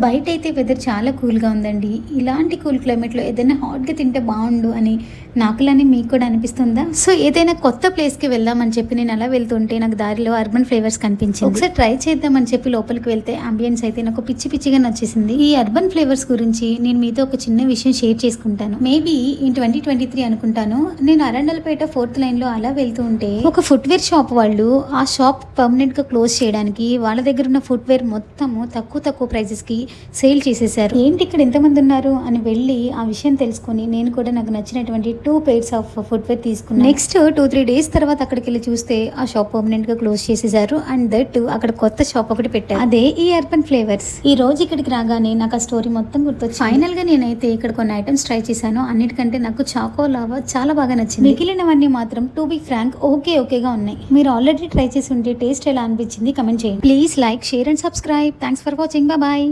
బయటైతే weather చాలా కూల్‌గా ఉందండి. ఇలాంటి కూల్ క్లైమేట్‌లో ఏదైనా హాట్‌గా తింటే బావుండు అని నాకులానే మీకు కూడా అనిపిస్తుందా? సో, ఏదైనా కొత్త ప్లేస్‌కి వెళ్దామని చెప్పి నేను అలా వెళ్తుంటే నాకు దారిలో అర్బన్ ఫ్లేవర్స్ కనిపించింది. ఒకసారి ట్రై చేద్దామని చెప్పి లోపలికి వెళ్తే అంబియన్స్ అయితే నాకు పిచ్చి పిచ్చిగా నచ్చేసింది. ఈ అర్బన్ ఫ్లేవర్స్ గురించి నేను మీతో ఒక చిన్న విషయం షేర్ చేసుకుంటాను. మేబీ ఇన్ 2023 అనుకుంటాను. నేను అరండల్‌పేట 4th లైన్‌లో అలా వెళ్తూ ఉంటే ఒక ఫుట్‌వేర్ షాప్ వాళ్ళు ఆ షాప్ పర్మనెంట్‌గా క్లోజ్ చేయడానికి వాళ్ళ దగ్గర ఉన్న ఫుట్‌వేర్ మొత్తము తక్కువ ప్రైజెస్‌కి సేల్ చేసేసారు. ఏంటి ఇక్కడ ఎంతమంది ఉన్నారు అని వెళ్ళి ఆ విషయం తెలుసుకొని నేను కూడా నాకు నచ్చినటువంటి 2 పెయిర్స్ ఆఫ్ ఫుట్వేర్ తీసుకున్నాను. నెక్స్ట్ 2-3 డేస్ తర్వాత అక్కడికి వెళ్ళి చూస్తే ఆ షాప్ పర్మనెంట్ గా క్లోజ్ చేసేసారు. అండ్ దట్ అక్కడ కొత్త షాప్ ఒకటి పెట్టారు. అదే ఈ అర్బన్ ఫ్లేవర్స్. ఈ రోజు ఇక్కడికి రాగానే నాకు ఆ స్టోరీ మొత్తం గుర్తొచ్చింది. ఫైనల్ గా నేనైతే ఇక్కడ కొన్ని ఐటమ్స్ ట్రై చేశాను. అన్నిటికంటే నాకు చాకో లావా చాలా బాగా నచ్చింది. మిగిలినవన్నీ మాత్రం టు బి ఫ్రాంక్ ఓకేగా ఉన్నాయి. మీరు ఆల్రెడీ ట్రై చేసి ఉంటే టేస్ట్ ఎలా అనిపించింది కమెంట్ చేయండి. Please like, share and subscribe. Thanks for watching. Bye.